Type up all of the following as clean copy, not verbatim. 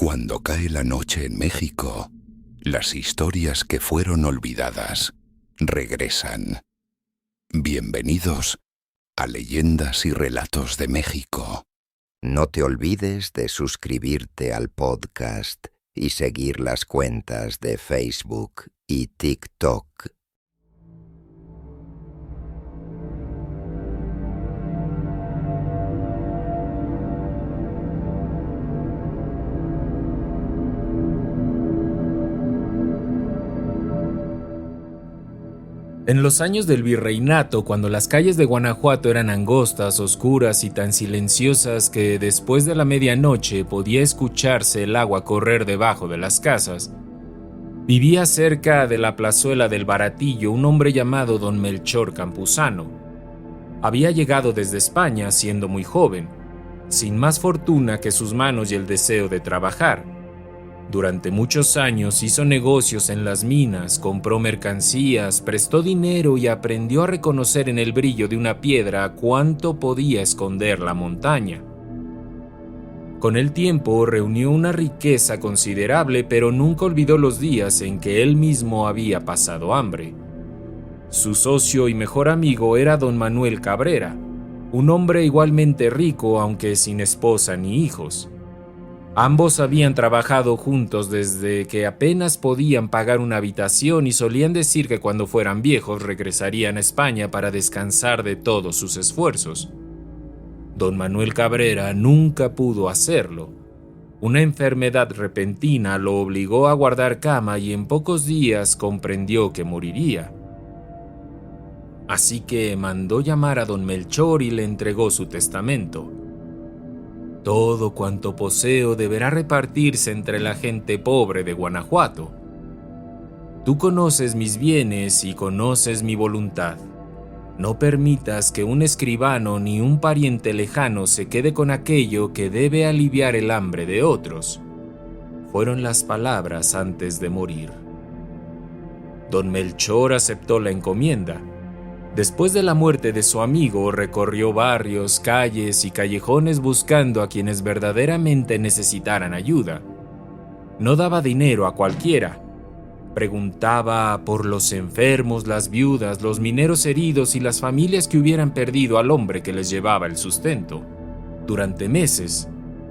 Cuando cae la noche en México, las historias que fueron olvidadas regresan. Bienvenidos a Leyendas y Relatos de México. No te olvides de suscribirte al podcast y seguir las cuentas de Facebook y TikTok. En los años del virreinato, cuando las calles de Guanajuato eran angostas, oscuras y tan silenciosas que después de la medianoche podía escucharse el agua correr debajo de las casas, vivía cerca de la plazuela del Baratillo un hombre llamado don Melchor Campuzano. Había llegado desde España siendo muy joven, sin más fortuna que sus manos y el deseo de trabajar. Durante muchos años hizo negocios en las minas, compró mercancías, prestó dinero y aprendió a reconocer en el brillo de una piedra cuánto podía esconder la montaña. Con el tiempo reunió una riqueza considerable, pero nunca olvidó los días en que él mismo había pasado hambre. Su socio y mejor amigo era don Manuel Cabrera, un hombre igualmente rico aunque sin esposa ni hijos. Ambos habían trabajado juntos desde que apenas podían pagar una habitación y solían decir que cuando fueran viejos regresarían a España para descansar de todos sus esfuerzos. Don Manuel Cabrera nunca pudo hacerlo. Una enfermedad repentina lo obligó a guardar cama y en pocos días comprendió que moriría. Así que mandó llamar a don Melchor y le entregó su testamento. Todo cuanto poseo deberá repartirse entre la gente pobre de Guanajuato. Tú conoces mis bienes y conoces mi voluntad. No permitas que un escribano ni un pariente lejano se quede con aquello que debe aliviar el hambre de otros. Fueron las palabras antes de morir. Don Melchor aceptó la encomienda. Después de la muerte de su amigo, recorrió barrios, calles y callejones buscando a quienes verdaderamente necesitaran ayuda. No daba dinero a cualquiera. Preguntaba por los enfermos, las viudas, los mineros heridos y las familias que hubieran perdido al hombre que les llevaba el sustento. Durante meses,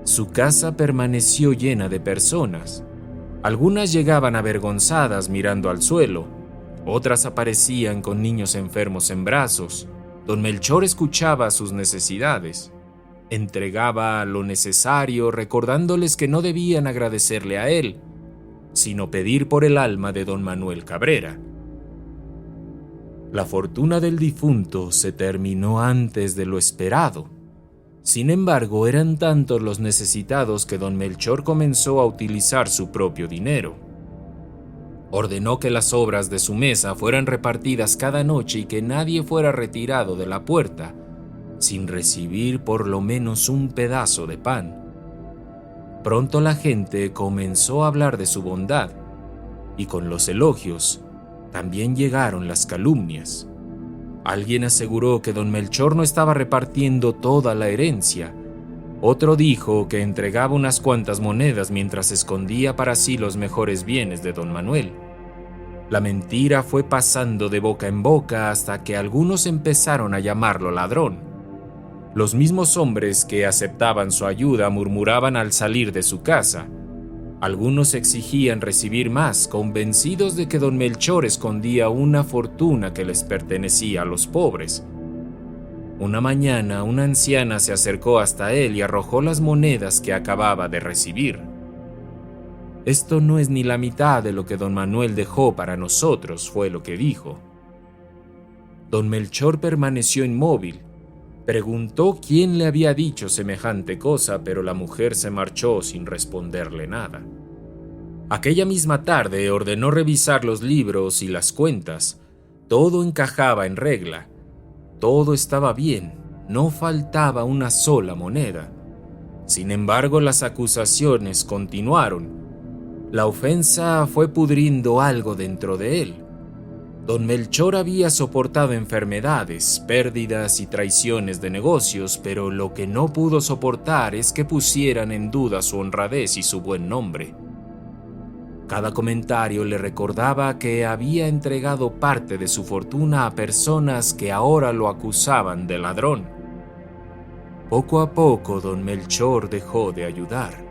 su casa permaneció llena de personas. Algunas llegaban avergonzadas mirando al suelo. Otras aparecían con niños enfermos en brazos. Don Melchor escuchaba sus necesidades. Entregaba lo necesario, recordándoles que no debían agradecerle a él, sino pedir por el alma de don Manuel Cabrera. La fortuna del difunto se terminó antes de lo esperado. Sin embargo, eran tantos los necesitados que don Melchor comenzó a utilizar su propio dinero. Ordenó que las obras de su mesa fueran repartidas cada noche y que nadie fuera retirado de la puerta sin recibir por lo menos un pedazo de pan. Pronto la gente comenzó a hablar de su bondad, y con los elogios también llegaron las calumnias. Alguien aseguró que don Melchor no estaba repartiendo toda la herencia. Otro dijo que entregaba unas cuantas monedas mientras escondía para sí los mejores bienes de don Manuel. La mentira fue pasando de boca en boca hasta que algunos empezaron a llamarlo ladrón. Los mismos hombres que aceptaban su ayuda murmuraban al salir de su casa. Algunos exigían recibir más, convencidos de que don Melchor escondía una fortuna que les pertenecía a los pobres. Una mañana, una anciana se acercó hasta él y arrojó las monedas que acababa de recibir. «Esto no es ni la mitad de lo que don Manuel dejó para nosotros», fue lo que dijo. Don Melchor permaneció inmóvil. Preguntó quién le había dicho semejante cosa, pero la mujer se marchó sin responderle nada. Aquella misma tarde ordenó revisar los libros y las cuentas. Todo encajaba en regla. Todo estaba bien, no faltaba una sola moneda. Sin embargo, las acusaciones continuaron. La ofensa fue pudriendo algo dentro de él. Don Melchor había soportado enfermedades, pérdidas y traiciones de negocios, pero lo que no pudo soportar es que pusieran en duda su honradez y su buen nombre. Cada comentario le recordaba que había entregado parte de su fortuna a personas que ahora lo acusaban de ladrón. Poco a poco, don Melchor dejó de ayudar.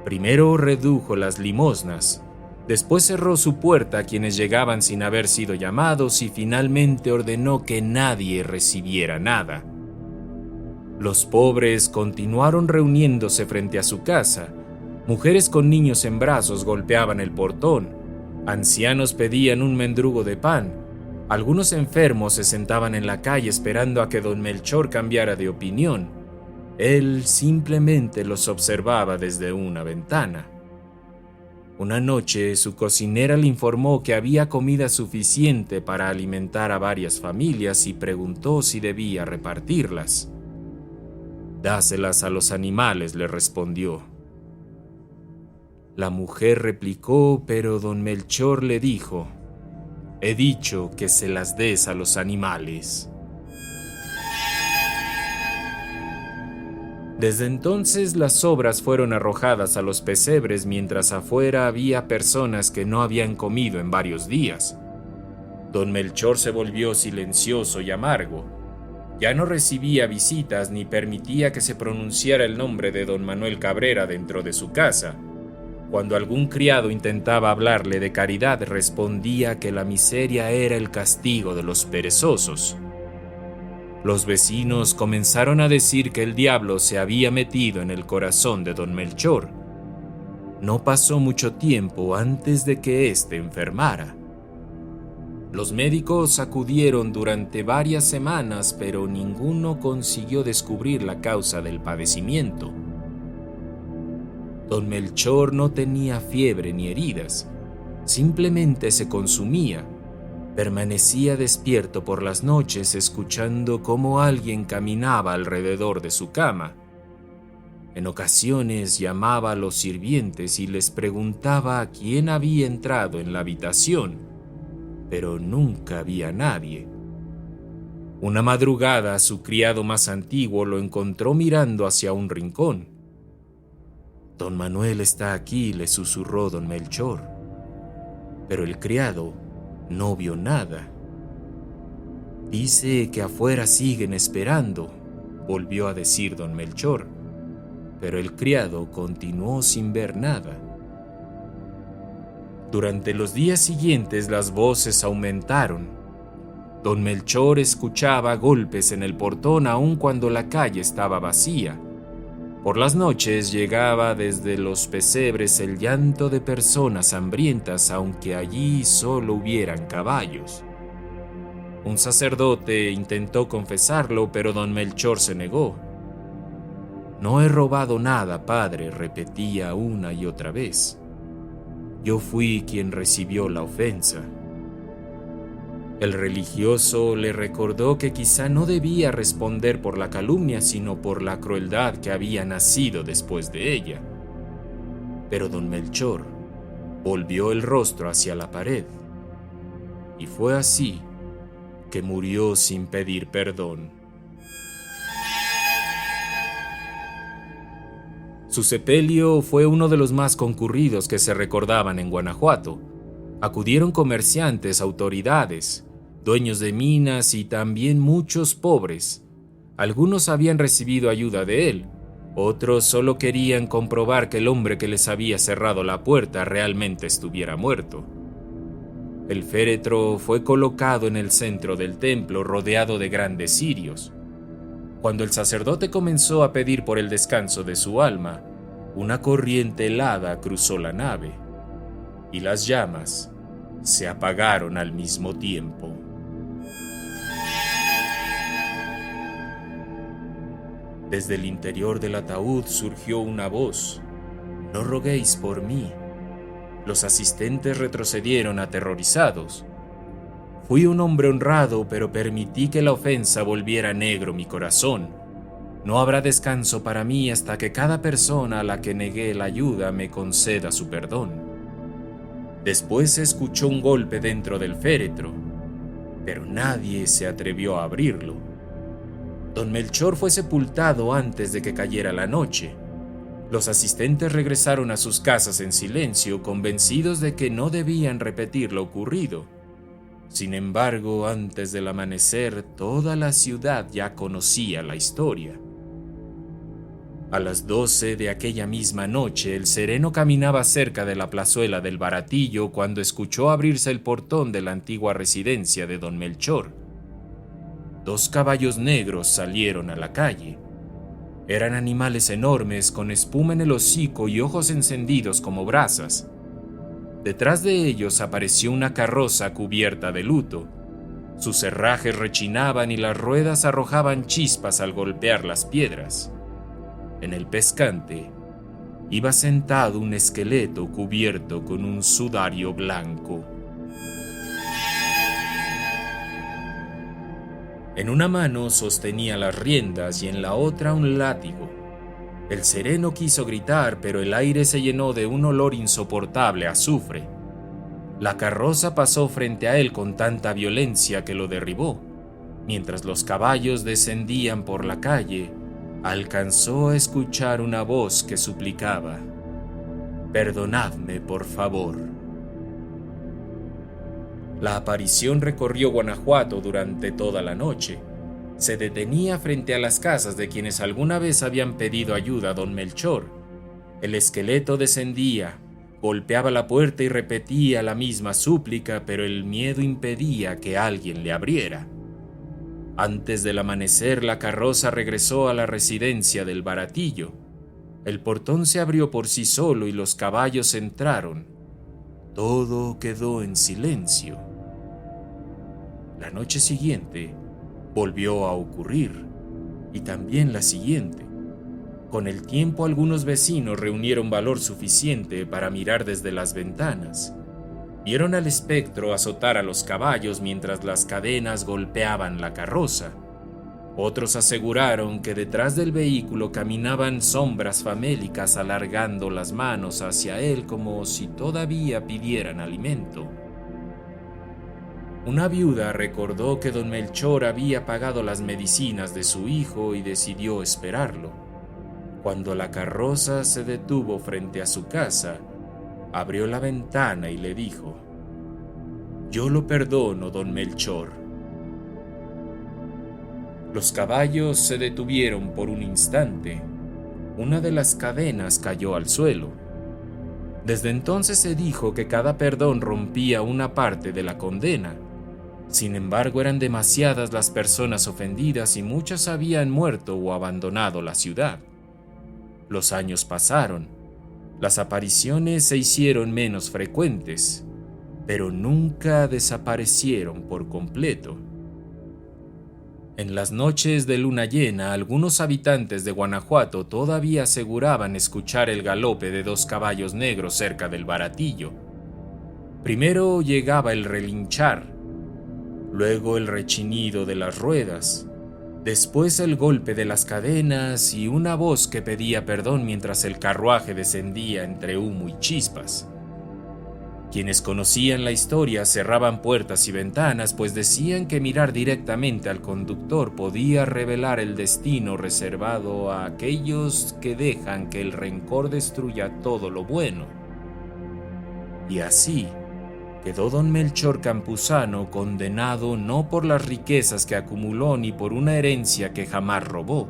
Primero redujo las limosnas, después cerró su puerta a quienes llegaban sin haber sido llamados y finalmente ordenó que nadie recibiera nada. Los pobres continuaron reuniéndose frente a su casa. Mujeres con niños en brazos golpeaban el portón. Ancianos pedían un mendrugo de pan. Algunos enfermos se sentaban en la calle esperando a que don Melchor cambiara de opinión. Él simplemente los observaba desde una ventana. Una noche, su cocinera le informó que había comida suficiente para alimentar a varias familias y preguntó si debía repartirlas. «Dáselas a los animales», le respondió. La mujer replicó, pero don Melchor le dijo: «He dicho que se las des a los animales». Desde entonces las sobras fueron arrojadas a los pesebres mientras afuera había personas que no habían comido en varios días. Don Melchor se volvió silencioso y amargo. Ya no recibía visitas ni permitía que se pronunciara el nombre de don Manuel Cabrera dentro de su casa. Cuando algún criado intentaba hablarle de caridad, respondía que la miseria era el castigo de los perezosos. Los vecinos comenzaron a decir que el diablo se había metido en el corazón de don Melchor. No pasó mucho tiempo antes de que éste enfermara. Los médicos acudieron durante varias semanas, pero ninguno consiguió descubrir la causa del padecimiento. Don Melchor no tenía fiebre ni heridas, simplemente se consumía. Permanecía despierto por las noches escuchando cómo alguien caminaba alrededor de su cama. En ocasiones llamaba a los sirvientes y les preguntaba a quién había entrado en la habitación, pero nunca había nadie. Una madrugada, su criado más antiguo lo encontró mirando hacia un rincón. «Don Manuel está aquí», le susurró don Melchor. Pero el criado no vio nada. «Dice que afuera siguen esperando», volvió a decir don Melchor, pero el criado continuó sin ver nada. Durante los días siguientes las voces aumentaron. Don Melchor escuchaba golpes en el portón aun cuando la calle estaba vacía. Por las noches llegaba desde los pesebres el llanto de personas hambrientas, aunque allí solo hubieran caballos. Un sacerdote intentó confesarlo, pero don Melchor se negó. «No he robado nada, padre», repetía una y otra vez. «Yo fui quien recibió la ofensa». El religioso le recordó que quizá no debía responder por la calumnia, sino por la crueldad que había nacido después de ella. Pero don Melchor volvió el rostro hacia la pared, y fue así que murió sin pedir perdón. Su sepelio fue uno de los más concurridos que se recordaban en Guanajuato. Acudieron comerciantes, autoridades, dueños de minas y también muchos pobres. Algunos habían recibido ayuda de él, otros solo querían comprobar que el hombre que les había cerrado la puerta realmente estuviera muerto. El féretro fue colocado en el centro del templo, rodeado de grandes cirios. Cuando el sacerdote comenzó a pedir por el descanso de su alma, una corriente helada cruzó la nave, y las llamas se apagaron al mismo tiempo. Desde el interior del ataúd surgió una voz: «No roguéis por mí». Los asistentes retrocedieron aterrorizados. «Fui un hombre honrado, pero permití que la ofensa volviera negro mi corazón. No habrá descanso para mí hasta que cada persona a la que negué la ayuda me conceda su perdón». Después se escuchó un golpe dentro del féretro, pero nadie se atrevió a abrirlo. Don Melchor fue sepultado antes de que cayera la noche. Los asistentes regresaron a sus casas en silencio, convencidos de que no debían repetir lo ocurrido. Sin embargo, antes del amanecer, toda la ciudad ya conocía la historia. A las 12 de aquella misma noche, el sereno caminaba cerca de la plazuela del Baratillo cuando escuchó abrirse el portón de la antigua residencia de don Melchor. 2 caballos negros salieron a la calle. Eran animales enormes con espuma en el hocico y ojos encendidos como brasas. Detrás de ellos apareció una carroza cubierta de luto. Sus herrajes rechinaban y las ruedas arrojaban chispas al golpear las piedras. En el pescante iba sentado un esqueleto cubierto con un sudario blanco. En una mano sostenía las riendas y en la otra un látigo. El sereno quiso gritar, pero el aire se llenó de un olor insoportable a azufre. La carroza pasó frente a él con tanta violencia que lo derribó. Mientras los caballos descendían por la calle, alcanzó a escuchar una voz que suplicaba: «Perdonadme, por favor». La aparición recorrió Guanajuato durante toda la noche. Se detenía frente a las casas de quienes alguna vez habían pedido ayuda a don Melchor. El esqueleto descendía, golpeaba la puerta y repetía la misma súplica, pero el miedo impedía que alguien le abriera. Antes del amanecer, la carroza regresó a la residencia del Baratillo. El portón se abrió por sí solo y los caballos entraron. Todo quedó en silencio. La noche siguiente volvió a ocurrir, y también la siguiente. Con el tiempo, algunos vecinos reunieron valor suficiente para mirar desde las ventanas. Vieron al espectro azotar a los caballos mientras las cadenas golpeaban la carroza. Otros aseguraron que detrás del vehículo caminaban sombras famélicas alargando las manos hacia él como si todavía pidieran alimento. Una viuda recordó que don Melchor había pagado las medicinas de su hijo y decidió esperarlo. Cuando la carroza se detuvo frente a su casa, abrió la ventana y le dijo: «Yo lo perdono, don Melchor». Los caballos se detuvieron por un instante. Una de las cadenas cayó al suelo. Desde entonces se dijo que cada perdón rompía una parte de la condena. Sin embargo, eran demasiadas las personas ofendidas y muchas habían muerto o abandonado la ciudad. Los años pasaron. Las apariciones se hicieron menos frecuentes, pero nunca desaparecieron por completo. En las noches de luna llena, algunos habitantes de Guanajuato todavía aseguraban escuchar el galope de 2 caballos negros cerca del Baratillo. Primero llegaba el relinchar, luego el rechinido de las ruedas, después el golpe de las cadenas y una voz que pedía perdón mientras el carruaje descendía entre humo y chispas. Quienes conocían la historia cerraban puertas y ventanas, pues decían que mirar directamente al conductor podía revelar el destino reservado a aquellos que dejan que el rencor destruya todo lo bueno. Y así quedó don Melchor Campuzano condenado no por las riquezas que acumuló ni por una herencia que jamás robó,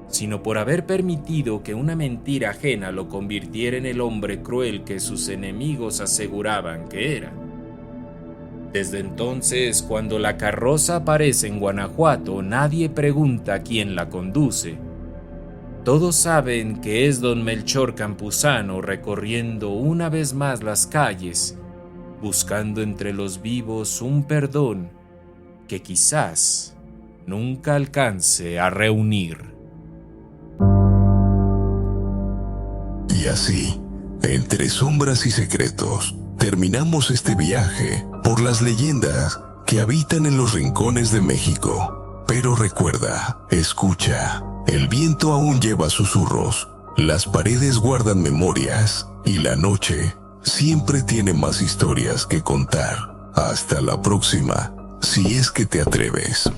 sino por haber permitido que una mentira ajena lo convirtiera en el hombre cruel que sus enemigos aseguraban que era. Desde entonces, cuando la carroza aparece en Guanajuato, nadie pregunta quién la conduce. Todos saben que es don Melchor Campuzano recorriendo una vez más las calles, buscando entre los vivos un perdón que quizás nunca alcance a reunir. Y así, entre sombras y secretos, terminamos este viaje por las leyendas que habitan en los rincones de México. Pero recuerda, escucha, el viento aún lleva susurros, las paredes guardan memorias y la noche siempre tiene más historias que contar. Hasta la próxima, si es que te atreves.